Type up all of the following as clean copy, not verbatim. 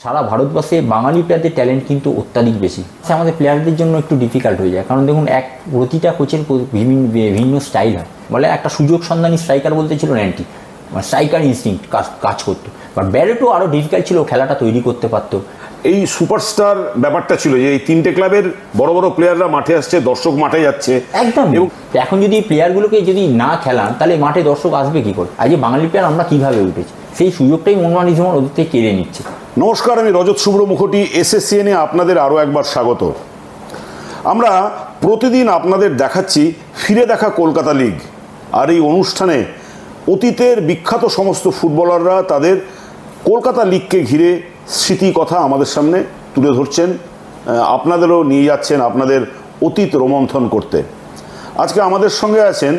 সারা ভারতবর্ষে বাঙালি প্লেয়ারদের ট্যালেন্ট কিন্তু অত্যাধিক বেশি। আমাদের প্লেয়ারদের জন্য একটু ডিফিকাল্ট হয়ে যায়, কারণ দেখুন প্রতিটা কোচের বিভিন্ন স্টাইল হয়। বলে একটা সুযোগ সন্ধানী স্ট্রাইকার বলতে ছিল ন্যান্টি, স্ট্রাইকার ইনস্টিংক্ট কাজ করতো। বাট ব্যারেটো আরও ডিফিকাল্ট ছিল, খেলাটা তৈরি করতে পারতো। এই সুপারস্টার ব্যাপারটা ছিল যে এই তিনটে ক্লাবের বড় বড় প্লেয়াররা মাঠে আসছে, দর্শক মাঠে যাচ্ছে একদম। এবং এখন যদি প্লেয়ারগুলোকে যদি না খেলান তাহলে মাঠে দর্শক আসবে কি করে? আজ বাঙালি প্লেয়ার আমরা কিভাবে উঠেছি, সেই সুযোগটাই মোহনবাগান ইস্টবেঙ্গল ওদের থেকে কেড়ে নিচ্ছে। নমস্কার, আমি রজত শুভ্র মুখোটি, এসএসসিএনে আপনাদের আরও একবার স্বাগত। আমরা প্রতিদিন আপনাদের দেখাচ্ছি ফিরে দেখা কলকাতা লিগ। আর এই অনুষ্ঠানে অতীতের বিখ্যাত সমস্ত ফুটবলাররা তাদের কলকাতা লিগকে ঘিরে স্মৃতি কথা আমাদের সামনে তুলে ধরছেন, আপনাদেরও নিয়ে যাচ্ছেন আপনাদের অতীত রোমন্থন করতে। আজকে আমাদের সঙ্গে আছেন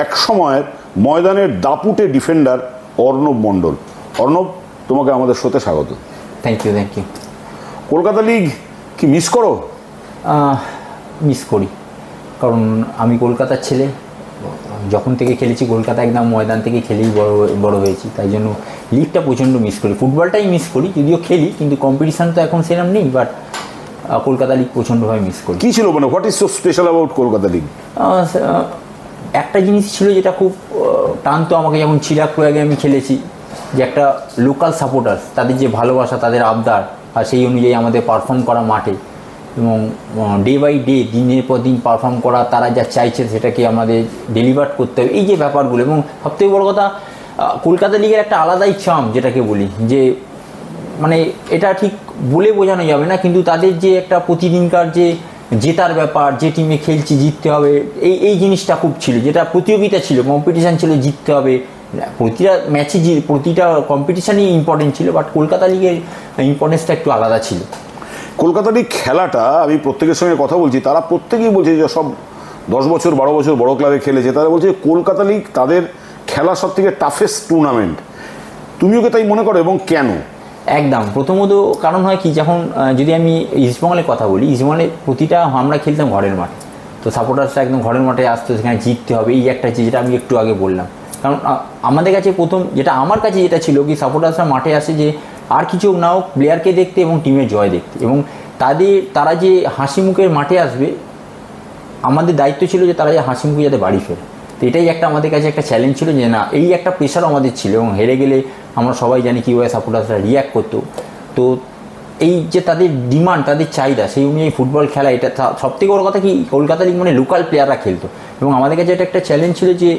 এক সময়ের ময়দানের দাপুটে ডিফেন্ডার অর্ণব মণ্ডল। অর্ণব, তোমাকে আমাদের শোতে স্বাগত। Thank you. কলকাতা লিগ কি মিস করো? মিস করি, কারণ আমি কলকাতার ছেলে। যখন থেকে খেলেছি কলকাতা একদম ময়দান থেকে খেলেই বড় হয়েছি, তাই জন্য লিগটা প্রচণ্ড মিস করি। ফুটবলটাই মিস করি, যদিও খেলি, কিন্তু কম্পিটিশান তো এখন সেরকম নেই। বাট কলকাতা লিগ প্রচণ্ডভাবে মিস করি। কী ছিল মানে, what is so special about Kolkata league? একটা জিনিস ছিল যেটা খুব টানতো আমাকে, যখন চিরাগ প্রয়াগে আমি খেলেছি, যে একটা লোকাল সাপোর্টার্স, তাদের যে ভালোবাসা, তাদের আবদার, আর সেই অনুযায়ী আমাদের পারফর্ম করা মাঠে, এবং ডে বাই ডে, দিনের পর দিন পারফর্ম করা, তারা যা চাইছে সেটাকে আমাদের ডেলিভার করতে হবে, এই যে ব্যাপারগুলো। এবং সবথেকে বড় কথা, কলকাতা লিগের একটা আলাদাই চাম, যেটাকে বলি যে মানে এটা ঠিক বলে বোঝানো যাবে না, কিন্তু তাদের যে একটা প্রতিদিনকার যে জেতার ব্যাপার, যে টিমে খেলছি জিততে হবে, এই জিনিসটা খুব ছিল। যেটা প্রতিযোগিতা ছিল, কম্পিটিশান ছিল, জিততে হবে, প্রতিটা ম্যাচে প্রতিটা কম্পিটিশানই ইম্পর্টেন্ট ছিল। বাট কলকাতা লিগের ইম্পর্টেন্সটা একটু আলাদা ছিল। কলকাতা লিগ খেলাটা, আমি প্রত্যেকের সঙ্গে কথা বলছি, তারা প্রত্যেকেই বলছে যে সব 10 বছর 12 বছর বড় ক্লাবে খেলেছে, তারা বলছে কলকাতা লিগ তাদের খেলা সব থেকে টাফেস্ট টুর্নামেন্ট। তুমিও কি তাই মনে করো, এবং কেন? একদম। প্রথমত কারণ হয় কি, যখন যদি আমি ইস্টবেঙ্গলের কথা বলি, ইস্টবেঙ্গলে প্রতিটা আমরা খেলতাম ঘরের মাঠে, তো সাপোর্টার্সরা একদম ঘরের মাঠে আসতো, সেখানে জিততে হবে, এই একটা চিজ, যেটা আমি একটু আগে বললাম। কারণ আমাদের কাছে প্রথম যেটা, আমার কাছে যেটা ছিল কি, সাপোর্টার্সরা মাঠে আসে যে আর কিছু না হোক প্লেয়ারকে দেখতে এবং টিমের জয় দেখতে, এবং তারা যে হাসি মুখের মাঠে আসবে, আমাদের দায়িত্ব ছিল যে তারা যে হাসি মুখে যাতে বাড়ি ফেরে। তো এটাই একটা আমাদের কাছে একটা চ্যালেঞ্জ ছিল, যে না, এই একটা প্রেশারও আমাদের ছিল। এবং হেরে গেলে আমরা সবাই জানি কীভাবে সাপোর্টার্সরা রিয়্যাক্ট করতো। তো এই যে তাদের ডিমান্ড, তাদের চাহিদা, সেই অনুযায়ী ফুটবল খেলা, এটা সবথেকে বড় কথা কি, কলকাতা লিগ মানে লোকাল প্লেয়াররা খেলতো। এবং আমাদের কাছে এটা একটা চ্যালেঞ্জ ছিল যে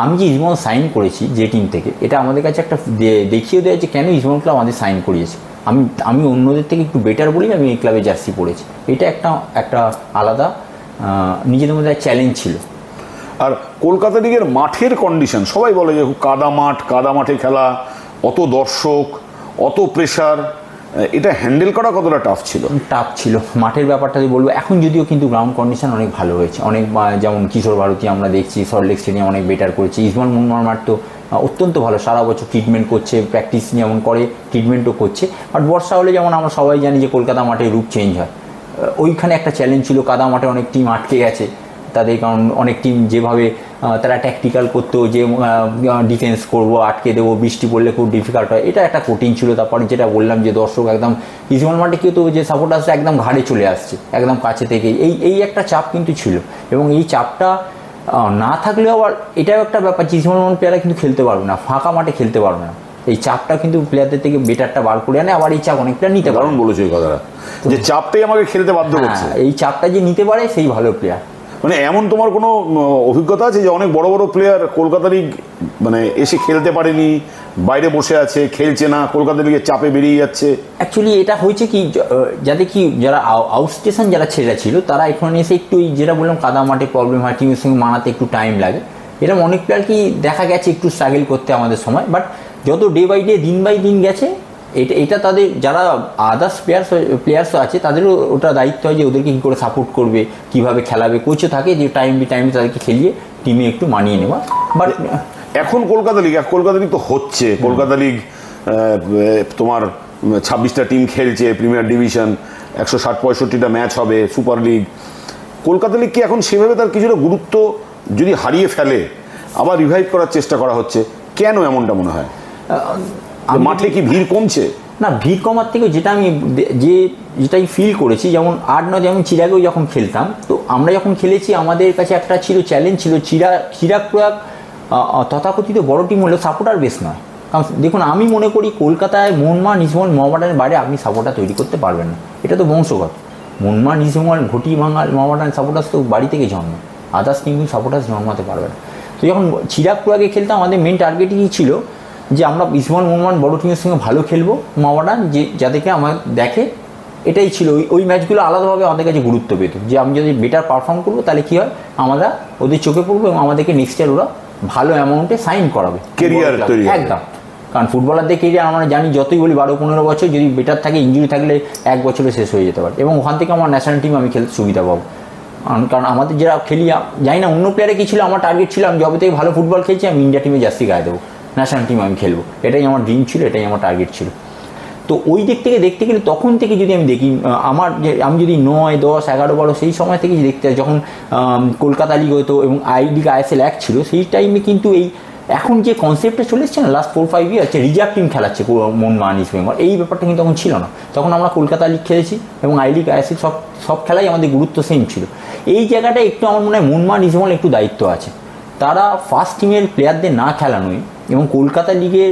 আমি যে ইস্টবেঙ্গল সাইন করেছি যে টিম থেকে, এটা আমাদের কাছে একটা দেখিয়ে দেয় যে কেন ইস্টবেঙ্গল ক্লাব আমাদের সাইন করিয়েছে। আমি অন্যদের থেকে একটু বেটার বলেই আমি এই ক্লাবে জার্সি পড়েছি। এটা একটা আলাদা নিজেদের মধ্যে চ্যালেঞ্জ ছিল। আর কলকাতা লিগের মাঠের কন্ডিশন, সবাই বলে যে কাদা মাঠে খেলা, অত দর্শক, অত প্রেশার, এটা হ্যান্ডেল করা কতটা টাফ ছিল? টাফ ছিল মাঠের ব্যাপারটা বলবো। এখন যদিও কিন্তু গ্রাউন্ড কন্ডিশন অনেক ভালো হয়েছে, অনেক, যেমন কিশোর ভারতী আমরা দেখছি, সল্টলেক স্টেডিয়াম অনেক বেটার করেছে। ইস্টবেঙ্গল মোহনবাগান মাঠ তো অত্যন্ত ভালো, সারা বছর ট্রিটমেন্ট করছে, প্র্যাকটিস যেমন করে ট্রিটমেন্টও করছে। বাট বর্ষা হলে যেমন আমরা সবাই জানি যে কলকাতা মাঠে রূপ চেঞ্জ হয়, ওইখানে একটা চ্যালেঞ্জ ছিল। কাদা মাঠে অনেক টিম আটকে গেছে তাদের, কারণ অনেক টিম যেভাবে তারা ট্যাকটিক্যাল করতো, যে ডিফেন্স করবো, আটকে দেবো, বৃষ্টি পড়লে খুব ডিফিকাল্ট হয়, এটা একটা কঠিন ছিল। তারপরে যেটা বললাম যে দর্শক একদম ইস্টবেঙ্গল মাঠে কেউ তো, যে সাপোর্টার্সরা একদম ঘাড়ে চলে আসছে একদম কাছে থেকে, এই একটা চাপ কিন্তু ছিল। এবং এই চাপটা না থাকলেও আবার এটাও একটা ব্যাপার, যে ইস্টবেঙ্গল প্লেয়াররা কিন্তু খেলতে পারবে না, ফাঁকা মাঠে খেলতে পারবে না। এই চাপটা কিন্তু প্লেয়ারদের থেকে বেটারটা বার করে আনে, আবার এই চাপ অনেক প্লেয়ার নিতে পারে। বলেছো এই কথাটা, যে চাপটাই আমাকে খেলতে বাধ্য করছে। এই চাপটা যে নিতে পারে সেই ভালো প্লেয়ার। মানে এমন তোমার কোনো অভিজ্ঞতা আছে যে অনেক বড় বড় প্লেয়ার কলকাতা লিগ মানে এসে খেলতে পারেনি, বাইরে বসে আছে, খেলছে না, কলকাতা লিগের চাপে বেরিয়ে যাচ্ছে? অ্যাকচুয়ালি এটা হয়েছে কি, যারা আউটস্টেশন যারা ছেলেরা ছিল, তারা এখানে এসে একটু, যেটা বললাম কাদা মাঠে প্রবলেম হয়, টিমের সঙ্গে মানাতে একটু টাইম লাগে, এরকম অনেক প্লেয়ার কি দেখা গেছে একটু স্ট্রাগল করতে আমাদের সময়। বাট যত ডে বাই ডে, দিন বাই দিন গেছে, এটা তাদের যারা আদার্স প্লেয়ার্স আছে, তাদেরও ওটা দায়িত্ব হয় যে ওদেরকে কী করে সাপোর্ট করবে, কীভাবে খেলাবে। কোচও থাকে যে টাইমে তাদেরকে খেলিয়ে টিমে একটু মানিয়ে নেওয়া। বাট এখন কলকাতা লিগ তো হচ্ছে, কলকাতা লিগ তোমার 26টা টিম খেলছে, প্রিমিয়ার ডিভিশন, 160-65টা ম্যাচ হবে, সুপার লিগ। কলকাতা লিগ কি এখন সেভাবে তার কিছুটা গুরুত্ব যদি হারিয়ে ফেলে, আবার রিভাইভ করার চেষ্টা করা হচ্ছে, কেন এমনটা মনে হয়? মাঠে কি ভিড় কমছে? না, ভিড় কমার থেকে যেটা আমি যেটাই ফিল করেছি, যেমন 8-9 যেমন চিরাগেও যখন খেলতাম, তো আমরা যখন খেলেছি আমাদের কাছে একটা ছিল চ্যালেঞ্জ ছিল, চিরাগ প্রয়াগ তথাকথিত বড় টিম হলেও সাপোর্টার বেশ নয়। কারণ দেখুন, আমি মনে করি কলকাতায় মোহনবাগান, ইস্টবেঙ্গল, মোহামেডানের বাইরে আপনি সাপোর্টার তৈরি করতে পারবেন না, এটা তো বংশগত। মোহনবাগান, ইস্টবেঙ্গল, ঘটি ভাঙাল, মোহামেডান সাপোর্টার্স তো বাড়ি থেকে জন্ম, আদার্স টিম সাপোর্টার্স জন্মাতে পারবে না। তো যখন চিরাগ প্রয়াগে খেলতাম আমাদের মেন টার্গেটই ছিল যে আমরা ইস্টবেঙ্গল, মোহনবাগান বড় টিমের সঙ্গে ভালো খেলবো, মোহামেডান যে যাদেরকে আমার দেখে, এটাই ছিল। ওই ম্যাচগুলো আলাদাভাবে আমাদের কাছে গুরুত্ব পেত, যে আমি যদি বেটার পারফর্ম করবো তাহলে কী হয়, আমরা ওদের চোখে পড়বো এবং আমাদেরকে নেক্সট ইয়ার ওরা ভালো অ্যামাউন্টে সাইন করাবে, কেরিয়ার তৈরি একদম। কারণ ফুটবলারদের কেরিয়ার আমরা জানি, যতই বলি 12-15 বছর, যদি বেটার থাকে, ইঞ্জুরি থাকলে 1 বছরে শেষ হয়ে যেতে পারে, এবং ওখান থেকে আমার ন্যাশনাল টিম আমি খেলতে সুবিধা পাবো। কারণ আমাদের যারা খেলি, জানি না অন্য প্লেয়ারে কী ছিল, আমার টার্গেট ছিল আমি যবে থেকে ভালো ফুটবল খেলছি আমি ইন্ডিয়া টিমে জার্সি গায়ে দেবো, ন্যাশনাল টিম আমি খেলবো, এটাই আমার ড্রিম ছিল, এটাই আমার টার্গেট ছিল। তো ওই দিক থেকে দেখতে গেলে তখন থেকে যদি আমি দেখি, আমি যদি 9, 10, 11, 12 সেই সময় থেকে দেখতে হয়, যখন কলকাতা লিগ হতো এবং লিগ ISL 1 ছিল, সেই টাইমে কিন্তু এই এখন যে কনসেপ্টটা চলে এসছে না লাস্ট 4-5 ইয়ার, রিজার্ভ টিম খেলাচ্ছে মোহনবাগান, ইস্টবেঙ্গল, এই ব্যাপারটা কিন্তু তখন ছিল না। তখন আমরা কলকাতা লিগ খেলেছি এবং লিগ ISL সব খেলাই আমাদের গুরুত্ব সেম ছিল। এই জায়গাটা একটু আমার মনে হয় মোহনবাগান, ইস্টবেঙ্গল একটু দায়িত্ব আছে, তারা ফার্স্ট টিমের প্লেয়ারদের না খেলানোই এবং কলকাতা লিগের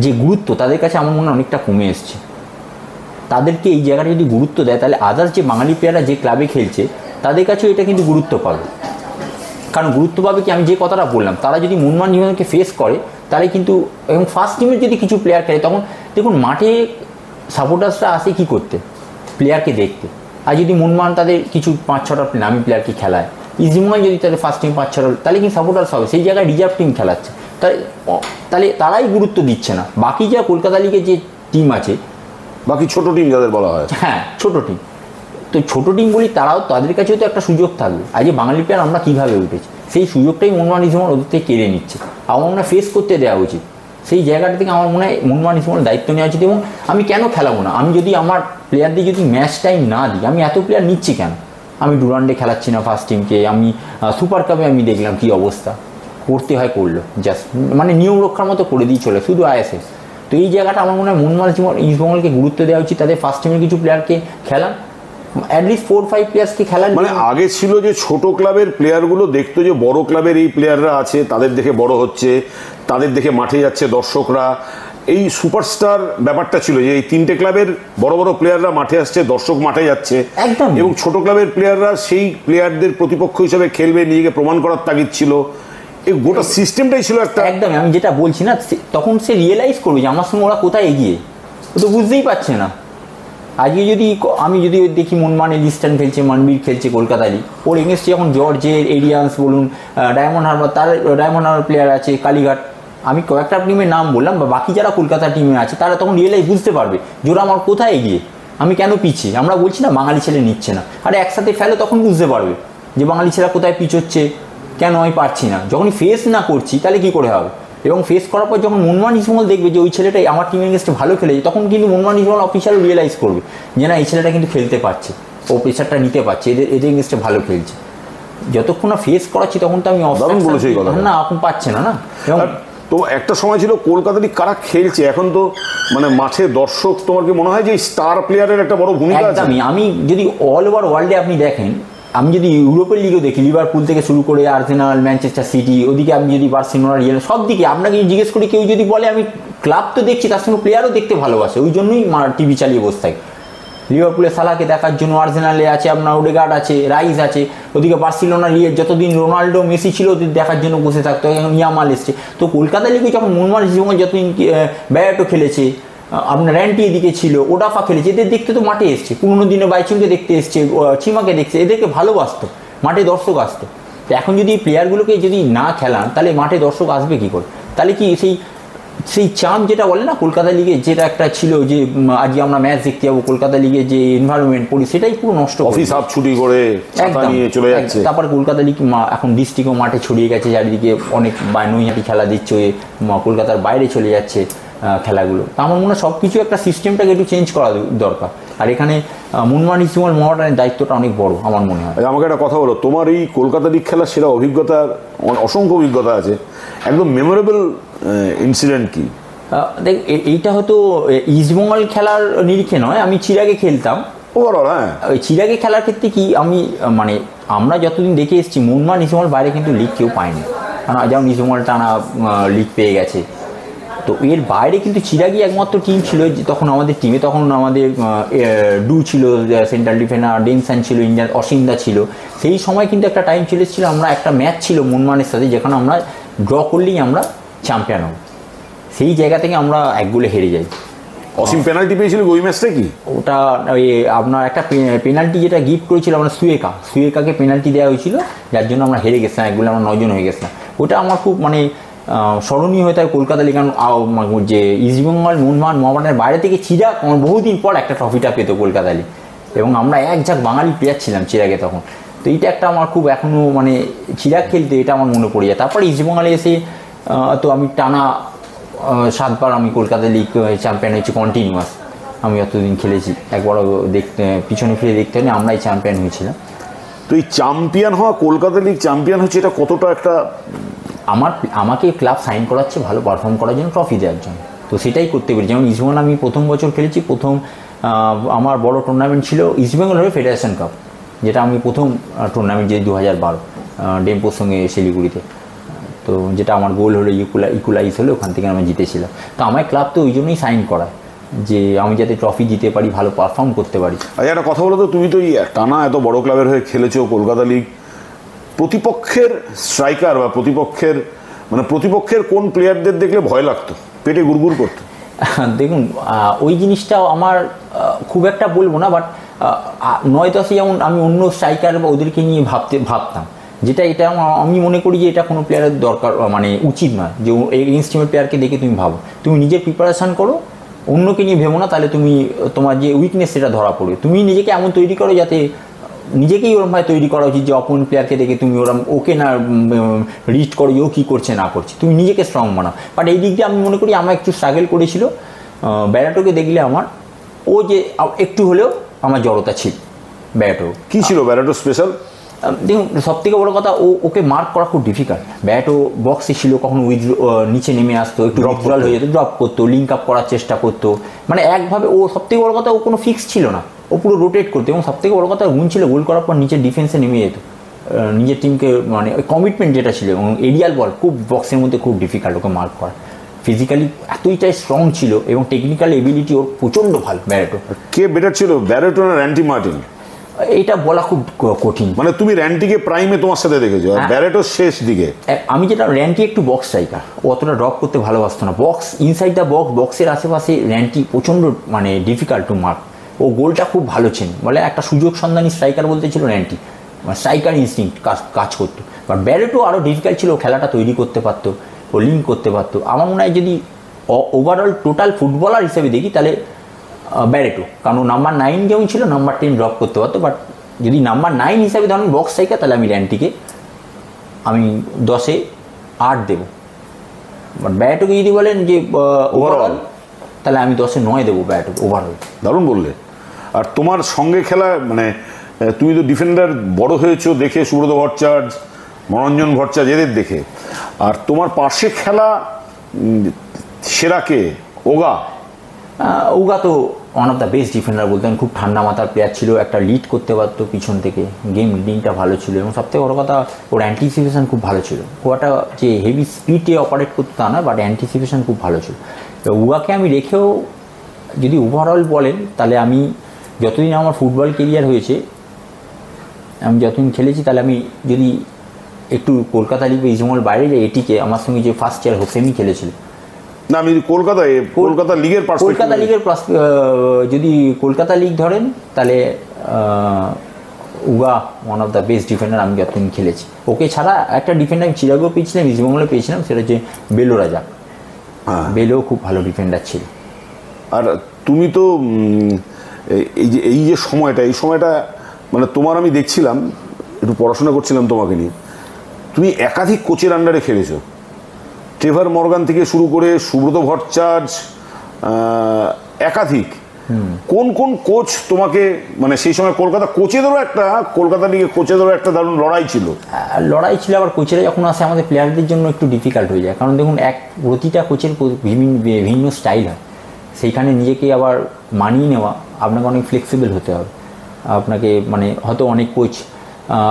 যে গুরুত্ব তাদের কাছে আমার মনে হয় অনেকটা কমে এসছে। তাদেরকে এই জায়গাটা যদি গুরুত্ব দেয়, তাহলে আদার্স যে বাঙালি প্লেয়াররা যে ক্লাবে খেলছে তাদের কাছেও এটা কিন্তু গুরুত্ব পাবে। কারণ গুরুত্ব পাবে কি, আমি যে কথাটা বললাম, তারা যদি মোহনবাগান জীবনকে ফেস করে তাহলে কিন্তু, এবং ফার্স্ট টিমের যদি কিছু প্লেয়ার খেলে, তখন দেখুন মাঠে সাপোর্টার্সরা আসে কী করতে, প্লেয়ারকে দেখতে। আর যদি মোহনবাগান তাদের কিছু 5-6টা নামি প্লেয়ারকে খেলায়, ইস্টবেঙ্গল যদি তাদের ফার্স্ট টিম 5-6টা, তাহলে কিন্তু সাপোর্টার্স হবে, সেই জায়গায় রিজার্ভ টিম খেলাচ্ছে, তাহলে তারাই গুরুত্ব দিচ্ছে না। বাকি যা কলকাতা লিগের যে টিম আছে, বাকি ছোট টিম যাদের বলা হয়, হ্যাঁ ছোট টিম, তো ছোট টিম বলি, তাদের কাছেও তো একটা সুযোগ থাকবে। আজ যে বাঙালি প্লেয়ার আমরা কীভাবে উঠেছি, সেই সুযোগটাই মোহনবাগান, ইস্টবেঙ্গল ওদের থেকে কেড়ে নিচ্ছে। আমার মনে হয় ফেস করতে দেওয়া উচিত, সেই জায়গাটা থেকে আমার মনে হয় মোহনবাগান, ইস্টবেঙ্গল দায়িত্ব নেওয়া উচিত। এবং আমি কেন খেলাবো না, আমি যদি আমার প্লেয়ারদের যদি ম্যাচ টাইম না দিই, আমি এত প্লেয়ার নিচ্ছি কেন, আমি ডুরান্ডে খেলাচ্ছি না ফার্স্ট টিমকে, আমি সুপার কাপে আমি দেখলাম কী অবস্থা, করতে হয় করলো, জাস্ট মানে নিয়ম রক্ষার মতো করে দিয়ে চলে শুধু ISL। তো এই জায়গাটা আমার মনে হয় মোহনবাগান, ইস্টবেঙ্গলকে গুরুত্ব দেওয়া উচিত, তাদের ফার্স্ট টিমের কিছু প্লেয়ারকে খেলান, অ্যাটলিস্ট 4-5 প্লেয়ার্সকে খেলান। মানে আগে ছিল যে ছোট ক্লাবের প্লেয়ারগুলো দেখতো যে বড় ক্লাবের এই প্লেয়াররা আছে, তাদের দেখে বড় হচ্ছে, তাদের দেখে মাঠে যাচ্ছে দর্শকরা, এই সুপারস্টার ব্যাপারটা ছিল যে এই 3টে ক্লাবের বড় বড় প্লেয়াররা মাঠে আসছে, দর্শক মাঠে যাচ্ছে একদম, এবং ছোট ক্লাবের প্লেয়াররা সেই প্লেয়ারদের প্রতিপক্ষ হিসেবে খেলবে, নিজেকে প্রমাণ করার তাগিদ ছিল, এই গোটা সিস্টেমটাই ছিল একটা। একদম, আমি যেটা বলছি না, তখন সে রিয়েলাইজ করবে যে আমার সঙ্গে ওরা কোথায় এগিয়ে, ও তো বুঝতেই পারছে না। আজকে আমি যদি দেখি মোহনবাগান লিস্টার্ন খেলছে, মনবীর খেলছে কলকাতা লিগ, ওর এগেনস্টে যখন জর্জের, এরিয়ান্স বলুন, ডায়মন্ড হারবার, তার ডায়মন্ড হারবার প্লেয়ার আছে, কালীঘাট, আমি কয়েকটা টিমের নাম বললাম, বা বাকি যারা কলকাতা টিমে আছে তারা তখন রিয়েলাইজ বুঝতে পারবে যে ওরা আমার কোথায় এগিয়ে, আমি কেন পিছিয়ে। আমরা বলছি না বাঙালি ছেলে নিচ্ছে না, আরে একসাথে ফেলে তখন বুঝতে পারবে যে বাঙালি ছেলেরা কোথায় পিছোচ্ছে, কেন আমি পারছি না। যখনই ফেস না করছি তাহলে কী করে হবে, এবং ফেস করার পর যখন মোহনবাগান, ইস্টবেঙ্গল দেখবে যে ওই ছেলেটাই আমার টিমের এগেন্স্টে ভালো খেলেছে, তখন কিন্তু মোহনবাগান, ইস্টবেঙ্গল অফিসিয়াল রিয়েলাইজ করবে যে না এই ছেলেটা কিন্তু খেলতে পারছে, ও প্রেশারটা নিতে পারছে, এদের এগেন্স্টে ভালো খেলছে। যতক্ষণ না ফেস করাচ্ছি তখন তো আমি না এখন পাচ্ছে না। এবং তো একটা সময় ছিল কলকাতা লিগ কারা খেলছে, এখন তো মানে মাঠে দর্শক, তোমার কি মনে হয় যে স্টার প্লেয়ারের একটা বড় ভূমিকা আছে? একদমই, আমি যদি অল ওভার ওয়ার্ল্ডে আপনি দেখেন, আমি যদি ইউরোপের লিগেও দেখি, লিভারপুল থেকে শুরু করে আর্সেনাল, ম্যানচেস্টার সিটি, ওদিকে আমি যদি বার্সেলোনা, রিয়াল, সব দিকে আপনাকে জিজ্ঞেস করি, কেউ যদি বলে আমি ক্লাব তো দেখছি, তার সঙ্গে প্লেয়ারও দেখতে ভালোবাসে, ওই জন্যই টিভি চালিয়ে বসে থাকে। লিভারপুলে সালাকে দেখার জন্য, আর্সেনালে আছে আপনার ওডেগার্ড আছে, রাইস আছে, ওদিকে বার্সেলোনা, রিয়াল, যতদিন রোনাল্ডো, মেসি ছিল ওদের দেখার জন্য বসে থাকতো, এখন ইয়ামাল এসছে। তো কলকাতা লিগে যখন মোহনবাগান, ইস্টবেঙ্গল যতদিন ব্যায়াটো খেলেছে, আপনার র্যান্টি এদিকে ছিল, ওডাফা খেলেছে, এদের দেখতে তো মাঠে এসছে, পুরোনো দিনে বাইচুলকে দেখতে এসছে, চিমাকে দেখছে, এদেরকে ভালোবাসতো, মাঠে দর্শক আসতো। তো এখন যদি এই প্লেয়ারগুলোকে যদি না খেলান তাহলে মাঠে দর্শক আসবে কী করে? তাহলে কি সেই চাম যেটা বলে না কলকাতা লিগে, যেটা একটা ছিল যে আজকে আমরা ম্যাচ দেখতে যাবো, কলকাতা লিগে যে এনভায়রনমেন্ট পড়ি, সেটাই পুরো নষ্ট, অফিস হাফ ছুটি করে ছাতা নিয়ে চলে যাচ্ছে। তারপর কলকাতা লিগ এখন ডিস্ট্রিক্টও মাঠে ছড়িয়ে গেছে, চারিদিকে অনেক নৈহাটি খেলা দিচ্ছে, কলকাতার বাইরে চলে যাচ্ছে খেলাগুলো। তা আমার মনে হয় সব কিছু একটা সিস্টেমটাকে একটু চেঞ্জ করা দরকার। আর এখানে মোহনবাগান, ইস্টবেঙ্গল, মোহামেডানের দায়িত্বটা অনেক বড় আমার মনে হয়। আমাকে একটা কথা বলো, তোমার এই কলকাতা লিগ খেলার সেরা অভিজ্ঞতার অসংখ্য অভিজ্ঞতা আছে, একদম মেমোরেবল ইনসিডেন্ট কি? দেখ এইটা হয়তো ইস্টবেঙ্গল খেলার নিরিখে নয়, আমি চিরাগে খেলতাম। ওভারঅল হ্যাঁ, ওই চিরাগে খেলার ক্ষেত্রে কি আমি মানে আমরা যতদিন দেখে এসেছি মোহনবাগান ইস্টবেঙ্গল বাইরে কিন্তু লিগ কেউ পায়নি, যেমন ইস্টবেঙ্গল টানা লিগ পেয়ে গেছে। তো এর বাইরে কিন্তু চিরাগই একমাত্র টিম ছিল তখন আমাদের টিমে। তখন আমাদের ডু ছিল সেন্ট্রাল ডিফেন্ডার, ডেনসান ছিল, ইন্ডিয়ান অসিন্দা ছিল। সেই সময় কিন্তু একটা টাইম চলে এসেছিল, আমরা একটা ম্যাচ ছিল মোহনবাগানের সাথে যেখানে আমরা ড্র করলেই আমরা চ্যাম্পিয়ন হব, সেই জায়গা থেকে আমরা 1 গোলে হেরে যাই। অসীম পেনাল্টি পেয়েছিল ওই ম্যাচটা কি? ওটা ওই আপনার একটা পেনাল্টি যেটা গিফট করেছিল আমরা সুয়েকাকে পেনাল্টি দেওয়া হয়েছিল, যার জন্য আমরা হেরে গেছিলাম 1 গোলে, আমরা 9 জন হয়ে গেছিলাম। ওটা আমার খুব মানে স্মরণীয় হয়ে থাকে কলকাতা লিগ। কারণ যে ইস্টবেঙ্গল মোহনবাগানের বাইরে থেকে চিরাগ বহুদিন পর একটা ট্রফিটা পেত কলকাতা লিগ, এবং আমরা এক ঝাঁক বাঙালি প্লেয়ার ছিলাম চিরাগে তখন। তো এইটা একটা আমার খুব এখনও মানে চিরাগ খেলতে এটা আমার মনে পড়ে যায়। তারপরে ইস্টবেঙ্গলে এসে তো আমি টানা 7 বার আমি কলকাতা লিগ চ্যাম্পিয়ন হয়েছি কন্টিনিউয়াস। আমি অতদিন খেলেছি, একবারও দেখতে পিছনে ফিরে দেখতে হয়নি, আমরাই চ্যাম্পিয়ন হয়েছিলাম। তো এই চ্যাম্পিয়ন হওয়া, কলকাতা লিগ চ্যাম্পিয়ন হচ্ছে, এটা কতটা একটা আমাকে ক্লাব সাইন করাচ্ছে ভালো পারফর্ম করার জন্য, ট্রফি দেওয়ার জন্য। তো সেটাই করতে পেরেছি। যেমন ইস্টবেঙ্গল আমি প্রথম বছর খেলেছি, প্রথম আমার বড় টুর্নামেন্ট ছিল ইস্টবেঙ্গল হয়ে ফেডারেশন কাপ, যেটা আমি প্রথম টুর্নামেন্ট যে 2012 ডেম্পোর সঙ্গে শিলিগুড়িতে। তো যেটা আমার গোল হলো ইকুলাইজ হলো, ওখান থেকে আমি জিতেছিলাম। তো আমার ক্লাব তো ওই জন্যই সাইন করায় যে আমি যাতে ট্রফি জিতে পারি, ভালো পারফর্ম করতে পারি। আচ্ছা একটা কথা বলো তো, তুমি তো এই টানা এত বড় ক্লাবের হয়ে খেলেছো কলকাতা লিগ, প্রতিপক্ষের স্ট্রাইকার বা প্রতিপক্ষের কোন প্লেয়ারদের দেখলে ভয় লাগতো, পেটে গুড়গুড় করতো? দেখুন ওই জিনিসটাও আমার খুব একটা বলবো না, বাট 9-10 যেমন আমি অন্য স্ট্রাইকার বা ওদেরকে নিয়ে ভাবতাম, যেটা এটা আমি মনে করি যে এটা কোনো প্লেয়ারের দরকার মানে উচিত নয় যে এগেইনস্ট টিমের প্লেয়ারকে দেখে তুমি ভাবো। তুমি নিজের প্রিপারেশান করো, অন্যকে নিয়ে ভেবো না, তাহলে তুমি তোমার যে উইকনেস সেটা ধরা পড়বে। তুমি নিজেকে এমন তৈরি করো যাতে নিজেকেই ওরমভাবে তৈরি করা উচিত যে অপোনেন্ট প্লেয়ারকে দেখে তুমি ওকে না রিস্ট করো ও কী করছে না করছে, তুমি নিজেকে স্ট্রং বানাও। বাট এই দিক দিয়ে আমি মনে করি আমার একটু স্ট্রাগল করেছিল। ব্যারাটোকে দেখলে আমার ও যে একটু হলেও আমার জড়তা ছিল। ব্যারাটো কী ছিল ব্যারাটো স্পেশাল? দেখুন সবথেকে বড় কথা, ওকে মার্ক করা খুব ডিফিকাল্ট। ব্যাটও বক্সে ছিল, কখনো নিচে নেমে আসতো, একটু উইথড্রল হয়ে যেত, ড্রপ করতো, লিঙ্ক আপ করার চেষ্টা করতো। মানে একভাবে ও সবথেকে বড় কথা, ও কোনো ফিক্স ছিল না, ও পুরো রোটেট করতো। এবং সবথেকে বড় কথা গুণ ছিল গোল করার পর নিচের ডিফেন্সে নেমে যেত, নিজের টিমকে মানে ওই কমিটমেন্ট যেটা ছিল। এবং এরিয়াল বল খুব বক্সের মধ্যে খুব ডিফিকাল্ট ওকে মার্ক করা। ফিজিক্যালি এতটাই স্ট্রং ছিল এবং টেকনিক্যাল এবিলিটি ওর প্রচণ্ড ভালো। ব্যারেটো কে বেটার ছিল, ব্যারেটো না র্যান্টি মার্টিন? এইটা বলা খুব কঠিন। মানে তুমি র্যান্টিকে প্রাইমে তোমার সাথে দেখেছো, আর ব্যারেটো শেষ দিকে। আমি যেটা র্যান্টি একটু বক্স স্ট্রাইকার, ও অতটা ড্রপ করতে ভালোবাসতো না। বক্স ইনসাইড দ্য বক্সের আশেপাশে র্যান্টি প্রচণ্ড মানে ডিফিকাল্ট টু মার্ক। ও গোলটা খুব ভালো ছিল, বলে একটা সুযোগ সন্ধানী স্ট্রাইকার বলতে ছিল র্যান্টি, স্ট্রাইকার ইনস্টিংক্ট কাজ করতো। বাট ব্যারেটো আরও ডিফিকাল্ট ছিল, খেলাটা তৈরি করতে পারতো, ও লিঙ্ক করতে পারতো। আমার মনে হয় যদি ওভারঅল টোটাল ফুটবলার হিসেবে দেখি তাহলে ব্যারেটো, কারণ নাম্বার 9 যেমন ছিল, নাম্বার 10 ড্রপ করতে পারতো। বাট যদি নাম্বার 9 হিসাবে ধরেন বক্স স্ট্রাইকার, তাহলে আমি র্যান্টিকে আমি 10-এ 8 দেবো। বাট ব্যারেটোকে যদি বলেন যে ওভারঅল, তাহলে আমি 10-এ 9 দেবো ব্যারেটো ওভারঅল। দারুণ বললে। আর তোমার সঙ্গে খেলা মানে তুমি তো ডিফেন্ডার বড় হয়েছো দেখে, সুব্রত ভট্টাচার্য, মনোরঞ্জন ভট্টাচার্য এদের দেখে। আর তোমার পাশে খেলা সেরাকে ওগা তো one of the best defender বলতেন, খুব ঠান্ডা মাথার প্লেয়ার ছিল, একটা লিড করতে পারতো পিছন থেকে, গেম লিডিংটা ভালো ছিল। এবং সবথেকে বড় কথা, ওর অ্যান্টিসিপেশন খুব ভালো ছিল। ওটা যে হেভি স্পিডে অপারেট করতে তা না, বাট অ্যান্টিসিপেশন খুব ভালো ছিল। তো উগাকে আমি রেখেও যদি ওভারঅল বলেন, তাহলে আমি যতদিন আমার ফুটবল কেরিয়ার হয়েছে, আমি যতদিন খেলেছি, তাহলে আমি যদি একটু কলকাতা লিগ বা ইস্টবেঙ্গল বাইরে যাই, এটিকে আমার সঙ্গে যে ফার্স্ট ইয়ার হোসেমি খেলেছিল না, আমি কলকাতা লিগের যদি কলকাতা লিগ ধরেন, তাহলে উগা one of the best defender আমি যতদিন খেলেছি। ওকে ছাড়া একটা ডিফেন্ডার আমি চিরাগেও পেয়েছিলাম, ইস্টবেঙ্গলে পেয়েছিলাম, সেটা হচ্ছে বেলো রাজা। বেলো খুব ভালো ডিফেন্ডার ছিল। আর তুমি তো এই যে সময়টা মানে তোমার, আমি দেখছিলাম, একটু পড়াশোনা করছিলাম তোমাকে নিয়ে, তুমি একাধিক কোচের আন্ডারে খেলেছো। ট্রেভার মর্গান থেকে শুরু করে সুব্রত ভট্টাচার্য, একাধিক। কোন কোন কোচ তোমাকে, মানে সেই সময় কলকাতা লিগে কোচেদেরও একটা দারুণ লড়াই ছিল? লড়াই ছিল, আবার কোচেরা যখন আসে আমাদের প্লেয়ারদের জন্য একটু ডিফিকাল্ট হয়ে যায়, কারণ দেখুন প্রতিটা কোচের বিভিন্ন স্টাইল হয়, সেইখানে নিজেকে আবার মানিয়ে নেওয়া, আপনাকে অনেক ফ্লেক্সিবল হতে হবে। আপনাকে মানে হয়তো অনেক কোচ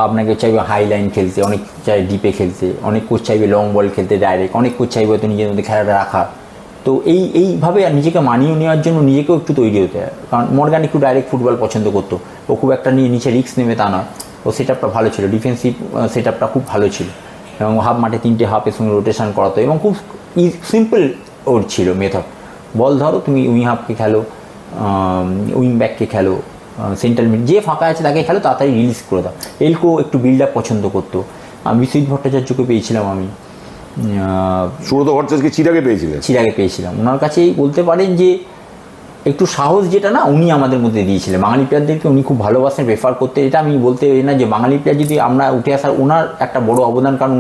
আপনাকে চাইবে হাই লাইন খেলতে, অনেক চাই ডিপে খেলতে, অনেক কোচ চাইবে লং বল খেলতে ডাইরেক্ট, অনেক কোচ চাইবে হয়তো নিজের মধ্যে খেলাটা রাখা। তো এইভাবে নিজেকে মানিয়ে নেওয়ার জন্য নিজেকেও একটু তৈরি হতে হয়, কারণ মর্গান একটু ডাইরেক্ট ফুটবল পছন্দ করতো, ও খুব একটা নিচে রিস্ক নেবে তা নয়, ও সেট আপটা ভালো ছিল, ডিফেন্সিভ সেট আপটা খুব ভালো ছিল, এবং হাফ মাঠে 3টে হাফের সঙ্গে রোটেশন করাতো, এবং খুব সিম্পল ওর ছিল মেথড। বল ধরো, তুমি উইং হাফকে খেলো, উইং ব্যাককে খেলো, সেন্ট্রাল মিড যে ফাঁকা আছে তাকে খেলো, তাড়াতাড়ি রিলিজ করে দাও। এলকো একটু বিল্ড আপ পছন্দ করতো, বিশ্বজিৎ ভট্টাচার্যকে পেয়েছিলাম আমি, সুব্রত ভট্টাচার্যকে চিরাগে পেয়েছিলাম। ওনার কাছেই বলতে পারেন যে একটু সাহস যেটা না উনি আমাদের মধ্যে দিয়েছিলেন, বাঙালি প্লেয়ারদেরকে উনি খুব ভালোবাসেন, রেফার করতে। এটা আমি বলতে পারি না যে বাঙালি প্লেয়ার যদি আমরা উঠে আসার ওনার একটা বড় অবদান, কারণ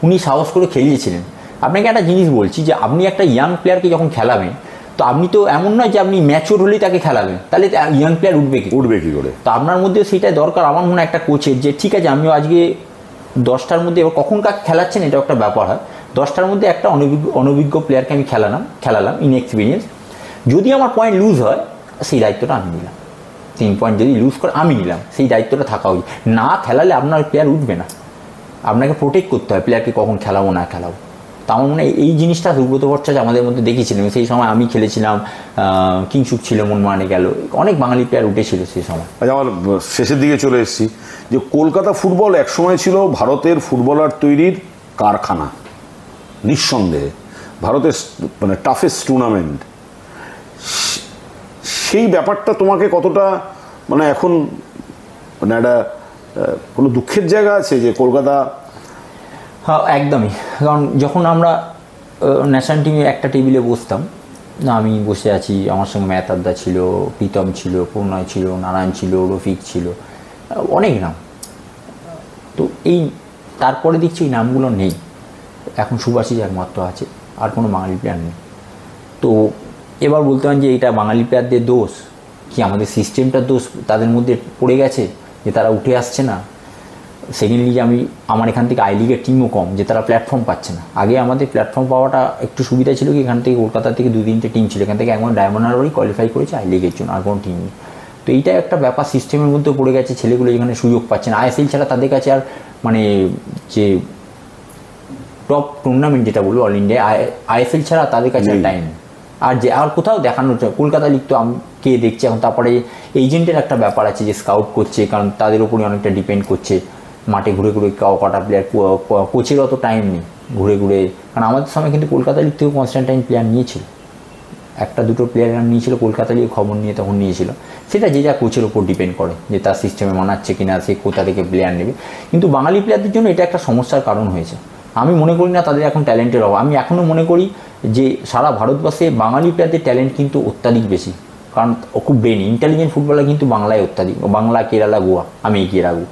উনি সাহস করে খেলিয়েছিলেন। আপনাকে একটা জিনিস বলছি যে আপনি একটা ইয়াং প্লেয়ারকে যখন খেলাবেন, তো আপনি তো এমন নয় যে আপনি ম্যাচিওর হলেই তাকে খেলাবেন, তাহলে ইয়াং প্লেয়ার উঠবে কি করে? তো আপনার মধ্যে সেটাই দরকার আমার মনে হয় একটা কোচের, যে ঠিক আছে আমিও আজকে 10টার মধ্যে, এবার কখন কাকে খেলাচ্ছেন এটা একটা ব্যাপার হয়, 10টার মধ্যে একটা অনভিজ্ঞ প্লেয়ারকে আমি খেলালাম ইনএক্সপিরিয়েন্স, যদি আমার পয়েন্ট লুজ হয় সেই দায়িত্বটা আমি নিলাম, 3 পয়েন্ট যদি লুজ করে আমি নিলাম, সেই দায়িত্বটা থাকা উচিত। না খেলালে আপনার প্লেয়ার উঠবে না, আপনাকে প্রোটেক্ট করতে হয় প্লেয়ারকে, কখন খেলাবো না খেলাবো। তো আমার মনে হয় এই জিনিসটা সুব্রত ভট্টাচার্য আমাদের মধ্যে দেখিয়েছিলেন। সেই সময় আমি খেলেছিলাম, কিংসুক ছিল, মনমানে গেল, অনেক বাঙালি প্লেয়ার উঠেছিল সেই সময়। আচ্ছা, আমার শেষের দিকে চলে এসেছি, যে কলকাতা ফুটবল একসময় ছিল ভারতের ফুটবলার তৈরির কারখানা, নিঃসন্দেহে ভারতের মানে টাফেস্ট টুর্নামেন্ট। সেই ব্যাপারটা তোমাকে কতটা মানে এখন মানে একটা কোনো দুঃখের জায়গা আছে যে কলকাতা? হ্যাঁ, একদমই। কারণ যখন আমরা ন্যাশনাল টিমে একটা টেবিলে বসতাম, না আমি বসে আছি, আমার সঙ্গে মেহতাবদা ছিল, প্রীতম ছিল, প্রণয় ছিল, নারায়ণ ছিল, রফিক ছিল, অনেক নাম। তো তারপরে দেখছি এই নামগুলো নেই, এখন সুভাষিস একমাত্র আছে, আর কোনো বাঙালি প্লেয়ার নেই। তো এবার বলতে পারেন যে এটা বাঙালি প্লেয়ারদের দোষ কি আমাদের সিস্টেমটার দোষ তাদের মধ্যে পড়ে গেছে যে তারা উঠে আসছে না? সেকেন্ডলি যে আমার এখান থেকে আই লিগের টিমও কম, যে তারা প্ল্যাটফর্ম পাচ্ছে না। আগে আমাদের প্ল্যাটফর্ম পাওয়াটা একটু সুবিধা ছিল, কি এখান থেকে কলকাতা থেকে 2-3টে টিম ছিল, এখান থেকে একবার ডায়মন্ড হারবারই কোয়ালিফাই করেছে আই লিগের জন্য, আর কোনো টিম নেই। তো এইটা একটা ব্যাপার সিস্টেমের মধ্যে পড়ে গেছে, ছেলেগুলো যেখানে সুযোগ পাচ্ছে না। আইএসএল ছাড়া তাদের কাছে আর মানে যে টপ টুর্নামেন্ট যেটা বলবো অল ইন্ডিয়া, আইএসএল ছাড়া তাদের কাছে টাইম আর কোথাও দেখানোর কলকাতা লিগ তো কে দেখছে এখন। তারপরে এজেন্টের একটা ব্যাপার আছে যে স্কাউট করছে, কারণ তাদের উপরে অনেকটা ডিপেন্ড করছে, মাঠে ঘুরে ঘুরে কটা প্লেয়ার, কোচের অত টাইম নেই ঘুরে ঘুরে। কারণ আমাদের সময় কিন্তু কলকাতা লিগ থেকে কনস্ট্যান্টাইন প্লেয়ার নিয়েছিল, 1-2 প্লেয়ার নিয়েছিল কলকাতা লিগে, খবর নিয়ে তখন নিয়েছিল। সেটা যে যা কোচের উপর ডিপেন্ড করে যে তার সিস্টেমে মানাচ্ছে কিনা, সে কোথা থেকে প্লেয়ার নেবে। কিন্তু বাঙালি প্লেয়ারদের জন্য এটা একটা সমস্যার কারণ হয়েছে। আমি মনে করি না তাদের এখন ট্যালেন্টের অভাব, আমি এখনও মনে করি যে সারা ভারতবর্ষে বাঙালি প্লেয়ারদের ট্যালেন্ট কিন্তু অত্যাধিক বেশি, কারণ খুব ব্রেন ইন্টেলিজেন্ট ফুটবলার কিন্তু বাংলায় অত্যাধিক, বাংলা, কেরালা, গোয়া আমি এগিয়ে রাখবো।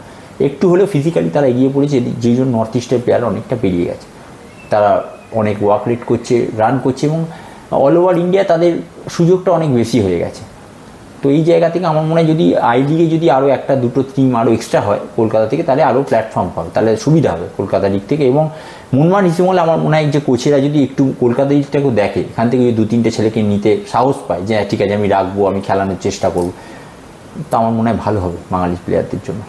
একটু হলেও ফিজিক্যালি তারা এগিয়ে পড়েছে, যেই জন্য নর্থ ইস্টের প্লেয়ার অনেকটা পেরিয়ে গেছে। তারা অনেক ওয়ার্ক রেট করছে, রান করছে, এবং অল ওভার ইন্ডিয়া তাদের সুযোগটা অনেক বেশি হয়ে গেছে। তো এই জায়গা থেকে আমার মনে হয় যদি আই লিগে যদি আরও 1-2 টিম আরও এক্সট্রা হয় কলকাতা থেকে, তাহলে আরও প্ল্যাটফর্ম পাবে, তাহলে সুবিধা হবে কলকাতা লিগ থেকে। এবং মনমান হিসেবে হলে আমার মনে হয় যে কোচেরা যদি একটু কলকাতা লিগটাকেও দেখে, এখান থেকে যদি 2-3টে ছেলেকে নিতে সাহস পায় যে ঠিক আছে আমি রাখবো, আমি খেলানোর চেষ্টা করবো, তা আমার মনে হয় ভালো হবে বাঙালি প্লেয়ারদের জন্য।